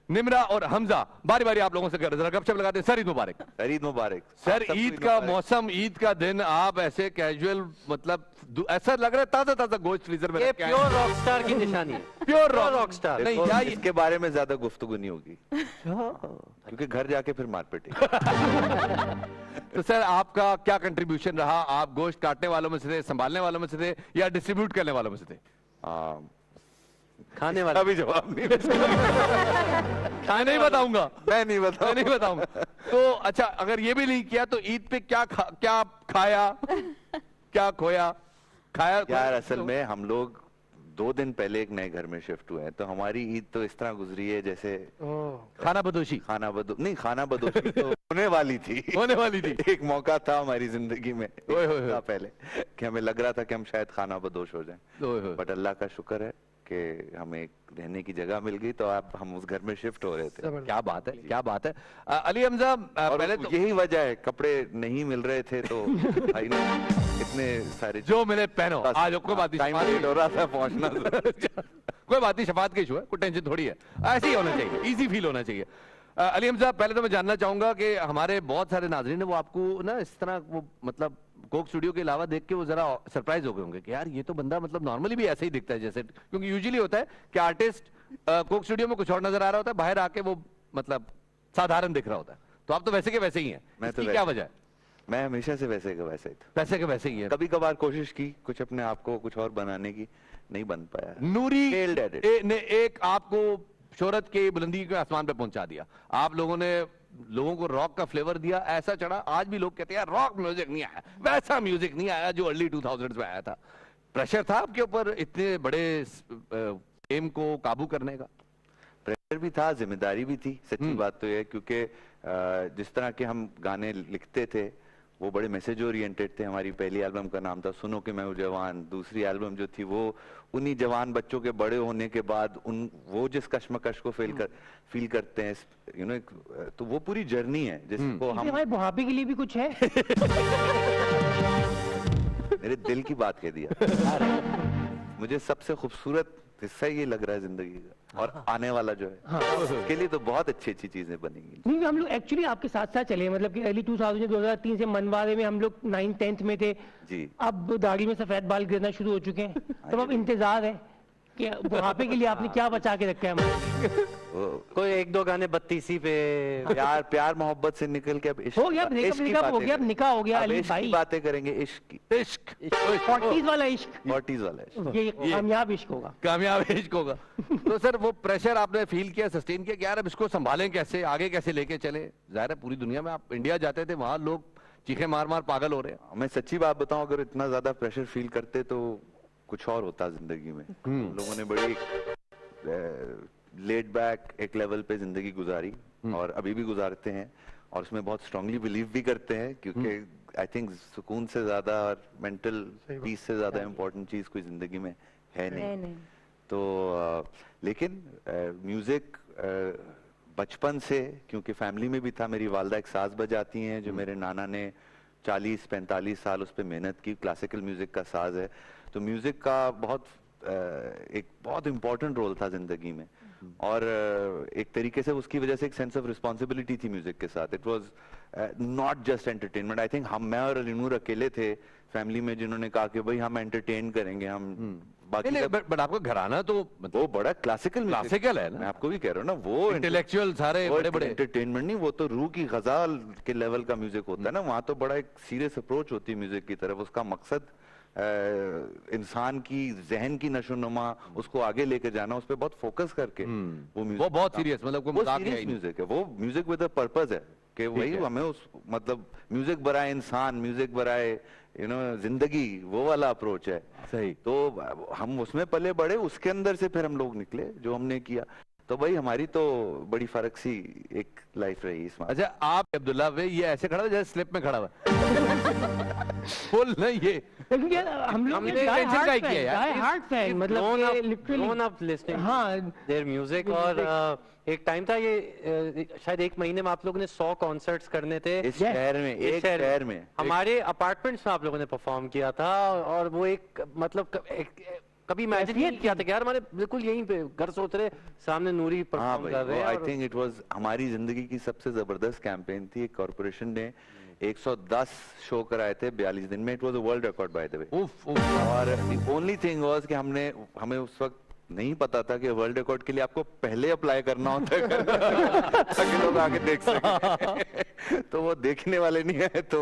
निम्रा और हमजा बारी बारी आप लोगों से कर जरा गपशप लगाते हैं। सर ईद मुबारक। सर ईद मुबारक। सर ईद का मौसम, ईद का दिन, आप ऐसे कैजुअल, मतलब ऐसा लग रहा है ताजा ताजा गोश्त फ्रीजर में। ये प्योर रॉकस्टार की निशानी है। Pure Rockstar. नहीं क्या इसके बारे में ज्यादा गुफ्तगू नहीं होगी क्योंकि घर जाके फिर मार पीटेगी। तो सर आपका क्या कंट्रीब्यूशन रहा? आप गोश्त काटने वालों में से थे, संभालने वालों में से थे, या डिस्ट्रीब्यूट करने वालों में से थे? खाने वाला भी जवाब नहीं। मैं नहीं बताऊंगा, मैं नहीं बताऊंगा। तो अच्छा, अगर ये भी नहीं किया तो ईद पे क्या खाया, क्या खोया? खाया यार असल में हम लोग 2 दिन पहले एक नए घर में शिफ्ट हुए हैं, तो हमारी ईद तो इस तरह गुजरी है जैसे खाना बदोशी तो होने वाली थी। एक मौका था हमारी जिंदगी में पहले कि हमें लग रहा था कि हम शायद खाना बदोश हो जाएं, बट अल्लाह का शुक्र है कि हमें रहने की जगह मिल गई, तो आप हम उस घर में शिफ्ट हो रहे थे। क्या बात है, क्या बात है। अली हमजा, पहले तो यही वजह है, कपड़े नहीं मिल रहे थे तो भाई ने इतने सारे जो मिले पहनो। आज कोई बात नहीं, टाइम लेट हो रहा था पहुंचना। कोई बात नहीं, शफात का इशू है, कोई टेंशन थोड़ी है, ऐसे ही होना चाहिए, इजी फील होना चाहिए। अली हमजा, पहले तो मैं जानना चाहूंगा कि हमारे बहुत सारे नाज़रीन है वो आपको ना इस तरह वो मतलब कोक स्टूडियो के अलावा देख के वो जरा सरप्राइज हो गए होंगे कि यार ये तो बंदा मतलब नॉर्मली भी ऐसे ही दिखता है जैसे, क्योंकि यूजुअली होता है कि आर्टिस्ट कोक स्टूडियो में कुछ और नजर आ रहा होता है, बाहर आके वो मतलब साधारण दिख रहा होता है। तो आप तो वैसे के वैसे ही हैं। मैं तो क्या वजह है? मैं हमेशा से वैसे का वैसे ही था। वैसे के वैसे ही है। कभी कभार कोशिश की कुछ अपने आप को कुछ और बनाने की, नहीं बन पाया। नूरी ने एक आपको शोहरत के बुलंदी के आसमान पे पहुंचा दिया। आप लोगों ने लोगों को रॉक का फ्लेवर दिया, ऐसा चढ़ा, आज भी लोग कहते हैं यार रॉक म्यूजिक नहीं आया, वैसा म्यूजिक नहीं आया जो अर्ली 2000s में आया था। प्रेशर था आपके ऊपर इतने बड़े फेम को काबू करने का? प्रेशर भी था, जिम्मेदारी भी थी। सच्ची बात तो ये, क्योंकि जिस तरह के हम गाने लिखते थे वो बड़े मैसेज ओरिएंटेड थे। हमारी पहली एल्बम का नाम था सुनो कि मैं हूं जवान। दूसरी एल्बम जो थी वो उन्हीं जवान बच्चों के बड़े होने के बाद वो जिस कश्मकश को फील करते हैं, यू नो, तो वो पूरी जर्नी है जिसको हम। हमारे बुढ़ापे के लिए भी कुछ है। मेरे दिल की बात कह दिया। मुझे सबसे खूबसूरत हिस्सा ये लग रहा है जिंदगी का, और आने वाला जो है उसके लिए तो बहुत अच्छी अच्छी चीजें बनेंगी। नहीं, हम लोग एक्चुअली आपके साथ साथ चले, मतलब कि अर्ली 2003 से मनवारे में हम लोग 9th-10th में थे जी। अब दाढ़ी में सफेद बाल गिरना शुरू हो चुके हैं, तो अब इंतजार है कि बुढ़ापे के लिए आपने क्या बचा के रखा है हमारे? कोई 1-2 गाने 32 पे प्यार मोहब्बत से निकल के अब इश्क हो गया, ब्रेकअप हो गया, अब निकाह हो गया। अली भाई बातें करेंगे इश्क 40s वाला इश्क, 40s वाला इश्क, ये कामयाब इश्क होगा, कामयाब इश्क होगा। तो सर वो प्रेशर आपने फील किया, सस्टेन किया कि यार अब इसको संभालें कैसे, आगे कैसे लेके चले? जाहिर है पूरी दुनिया में, आप इंडिया जाते थे वहां लोग चीखे मार मार पागल हो रहे हैं। मैं सच्ची बात बताऊं, अगर इतना ज्यादा प्रेशर फील करते तो कुछ और होता जिंदगी में। लोगों ने बड़ी लेट बैक एक लेवल पे जिंदगी गुजारी और अभी भी गुजारते हैं, और उसमें बहुत स्ट्रांगली बिलीव भी करते हैं, क्योंकि आई थिंक सुकून से ज्यादा और मेंटल पीस से ज्यादा इम्पोर्टेंट चीज कोई जिंदगी में है नहीं। तो लेकिन म्यूजिक बचपन से, क्योंकि फैमिली में भी था, मेरी वालदा एक साज बजाती हैं जो मेरे नाना ने 40-45 साल उस पर मेहनत की, क्लासिकल म्यूजिक का साज है। तो म्यूजिक का एक बहुत इंपॉर्टेंट रोल था जिंदगी में, और एक तरीके से उसकी वजह से एक सेंस ऑफ रिस्पॉन्सिबिलिटी थी म्यूजिक के साथ। It was not just entertainment. I think मैं और अलीनूर अकेले थे फैमिली में जिन्होंने कहा कि भाई हम एंटरटेन करेंगे, हम बाकी बट आपका घराना तो वो बड़ा क्लासिकल है ना। मैं आपको भी कह रहा हूँ ना, वो इंटेलेक्चुअल सारे बड़े एंटरटेनमेंट नहीं, वो तो रूह की गजाल के लेवल का म्यूजिक होता है ना। वहां तो बड़ा एक सीरियस अप्रोच होती है म्यूजिक की तरफ। उसका मकसद इंसान की जहन की नशोनुमा, उसको आगे लेके जाना, उस पर बहुत फोकस करके वो म्यूजिक, वो बहुत सीरियस, मतलब कोई मजाक नहीं है, म्यूजिक है वो। म्यूजिक विद अ पर्पस है कि वही हमें उस मतलब म्यूजिक बराए इंसान, म्यूजिक बराए यू नो जिंदगी, वो वाला अप्रोच है। सही। तो हम उसमें पले बड़े, उसके अंदर से फिर हम लोग निकले जो हमने किया। तो भाई हमारी तो बड़ी फर्क सी एक लाइफ रही इसमें। अच्छा, आप अब्दुल्ला भाई ये ऐसे खड़ा हुआ जैसे स्लिप में खड़ा हुआ फुल नहीं, ये हम लोग हार्ट फैन, मतलब देयर म्यूजिक। और एक टाइम था ये शायद 1 महीने में आप लोगों ने 100 कॉन्सर्ट्स करने थे इस शहर में। हमारे अपार्टमेंट्स में आप लोगों ने परफॉर्म किया था, और वो एक मतलब कभी इमेजिन नहीं किया था कि यार हमारे बिल्कुल यहीं पे घर सोच रहे सामने नूरी हाँ परफॉर्म भाई, कर रहे हैं आई और- थिंक इट वाज हमारी जिंदगी की सबसे जबरदस्त कैंपेन थी। एक कॉर्पोरेशन ने 110 शो कराए थे 42 दिन में। It was a world record by the way. उफ उफ और द ओनली थिंग वाज कि हमें उस वक्त नहीं पता था कि वर्ल्ड रिकॉर्ड के लिए आपको पहले अप्लाई करना होता है ताकि लोग आगे देख सकें। तो वो देखने वाले नहीं है तो,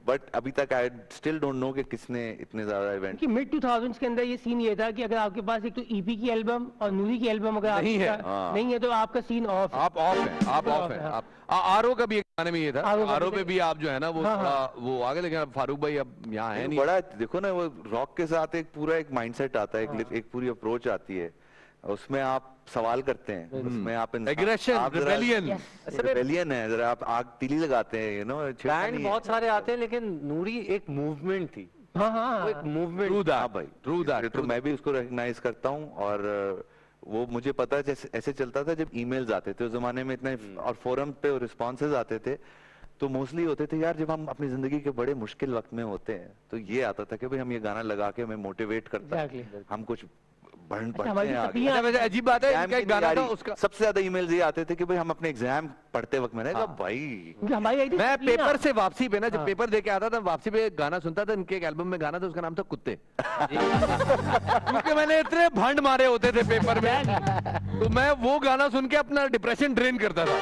बट अभी तक आई स्टिल डोंट नो कि किसने इतने ज्यादा इवेंट। कि मिड 2000s के अंदर ये सीन ये था कि अगर आपके पास एक तो ईपी की एल्बम और नूरी की एल्बम अगर नहीं है। नहीं है तो आपका सीन ऑफ है। आप ऑफ हैं, आप ऑफ हैं। आप आरओ का भी एक गाने में ये था, आरओ का आरओ भी पे भी आप जो है ना वो हाँ, थोड़ा वो आगे, लेकिन अब फारूक भाई अब यहाँ है नहीं। बड़ा देखो ना, वो रॉक के साथ एक पूरा एक माइंडसेट आता है, एक पूरी अप्रोच आती है, उसमें आप सवाल करते हैं, उसमें आप Aggression, rebellion. रिबेलियन है, जरा आप आग तिली लगाते हैं, यू नो। बैंड बहुत सारे आते हैं लेकिन नूरी एक मूवमेंट थी, हाँ वो हाँ एक मूवमेंट। True that, हाँ भाई, true that, तो मैं भी उसको रिकग्नाइज करता हूँ। और वो मुझे पता है जैसे ऐसे चलता था जब ईमेल्स आते थे उस जमाने में इतने, और फोरम पे रिस्पॉन्सेज आते थे तो मोस्टली होते थे यार जब हम अपनी जिंदगी के बड़े मुश्किल वक्त में होते हैं तो ये आता था कि भाई हम ये गाना लगा के हमें मोटिवेट करता है, Exactly. हम कुछ बढ़ते हमारी हैं आगे। तकलीफ- अच्छा, वैसे अजीब बात है, एग्जाम इनका की एक गाना था तैयारी, उसका। सबसे ज्यादा ईमेल्स ये आते थे कि भाई हम अपने एग्जाम पढ़ते वक्त, मैंने कहा भाई क्योंकि हमारी आई थी मैं सपलियां। पेपर से वापसी पे ना, जब हाँ। पेपर दे के आता था वापसी पे एक गाना सुनता था, इनके एक एल्बम में गाना था, उसका नाम था कुत्ते। क्योंकि मैंने इतने भंड मारे होते थे पेपर में, तो मैं वो गाना सुन के अपना डिप्रेशन ड्रेन करता था।